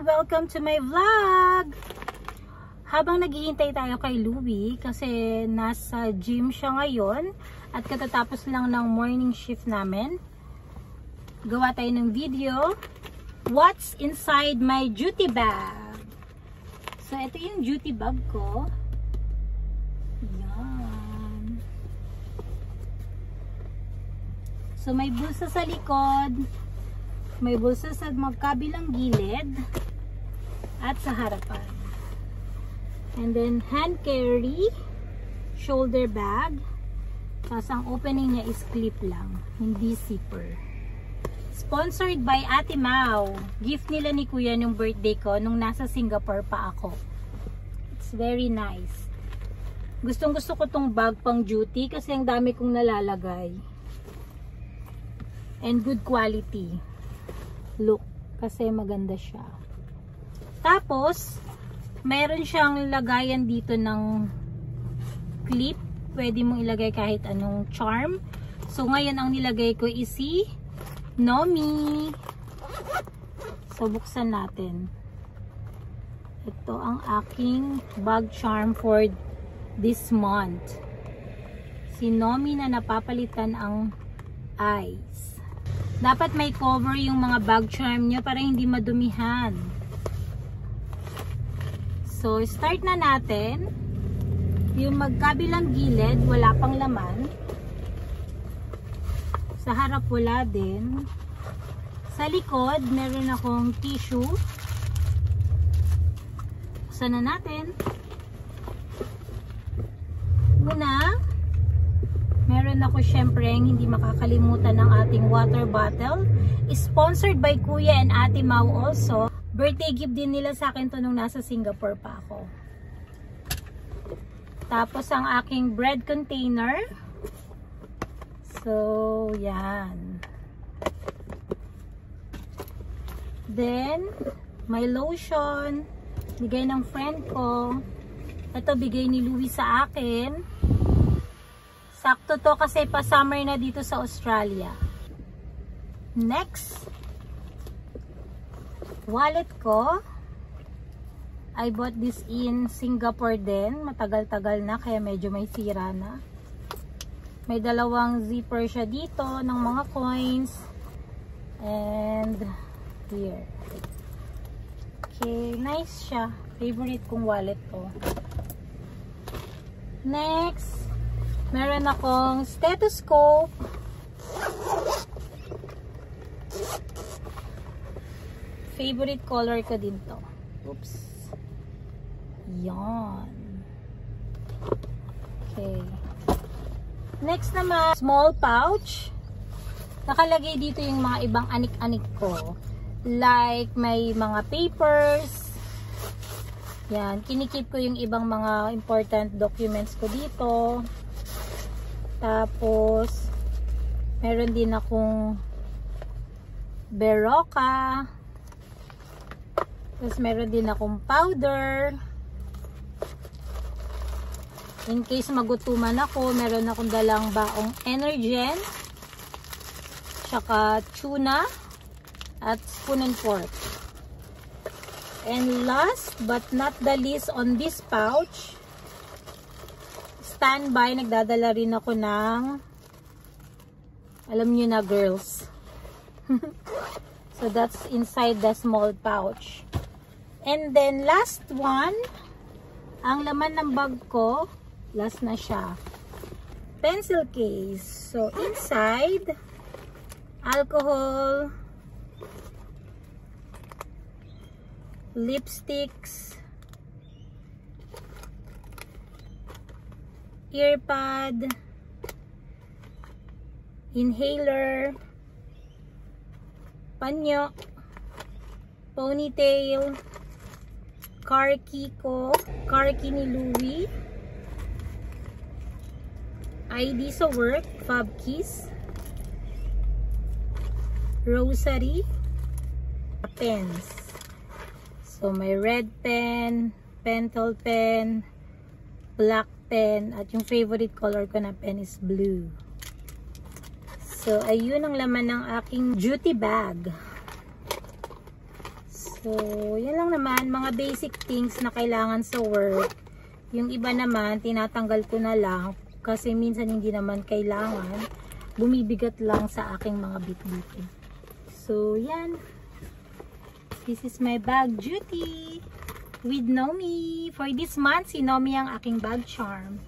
Welcome to my vlog! Habang naghihintay tayo kay Louie kasi nasa gym siya ngayon at katatapos lang ng morning shift namin, gawa tayo ng video, what's inside my duty bag? So ito yung duty bag ko. Yan. So may bulsa sa likod, may bulsa sa magkabilang gilid at sa harapan. And then hand carry, shoulder bag. Tapos ang opening niya is clip lang, hindi zipper. Sponsored by Ate Mau. Gift nila ni Kuya nung birthday ko nung nasa Singapore pa ako. It's very nice. Gustong gusto ko tong bag pang duty kasi ang dami kong nalalagay. And good quality. Look, kasi maganda siya. Tapos, meron siyang lagayan dito ng clip. Pwede mong ilagay kahit anong charm. So, ngayon ang nilagay ko is si Nomi. So, buksan natin. Ito ang aking bag charm for this month. Si Nomi na napapalitan ang eyes. Dapat may cover yung mga bag charm nyo para hindi madumihan. So, start na natin. Yung magkabilang gilid, wala pang laman. Sa harap, wala din. Sa likod, meron akong tissue. Buksan na natin. Una, meron ako syempre hindi makakalimutan ng ating water bottle. Sponsored by Kuya and Ate Mau also. Birthday gift din nila sa akin to nung nasa Singapore pa ako. Tapos ang aking bread container. So, yan. Then, my lotion. Bigay ng friend ko. Ito bigay ni Louie sa akin. Sakto to kasi pa-summer na dito sa Australia. Next, wallet ko. I bought this in Singapore din. Matagal-tagal na kaya medyo may sira na. May dalawang zipper siya dito ng mga coins. And here. Okay, nice siya. Favorite kong wallet to. Next, meron akong stethoscope. Favorite color ko din to. Oops. Yan. Okay. Next naman, small pouch. Nakalagay dito yung mga ibang anik-anik ko. Like, may mga papers. Yan. Kinikip ko yung ibang mga important documents ko dito. Tapos, meron din akong Berocca. Tapos, meron din akong powder. In case magutuman ako, meron akong dalang baong Energen. Tsaka tuna. At spoon and fork. And last but not the least on this pouch, standby, nagdadala rin ako ng, alam nyo na girls. So that's inside the small pouch. And then last one, ang laman ng bag ko, last na siya, pencil case. So inside, alcohol, lipsticks, earpad, inhaler, panyo, ponytail, car key ko, car key ni Louie, ID sa work, fob keys, rosary, pens. So, may red pen, pentel pen, black pen, at yung favorite color ko na pen is blue. So, ayun ang laman ng aking duty bag. So, yan lang naman, mga basic things na kailangan sa work. Yung iba naman, tinatanggal ko na lang kasi minsan hindi naman kailangan. Bumibigat lang sa aking mga bit-bitin. So, yan. This is my bag duty with Nomi. For this month, si Nomi ang aking bag charm.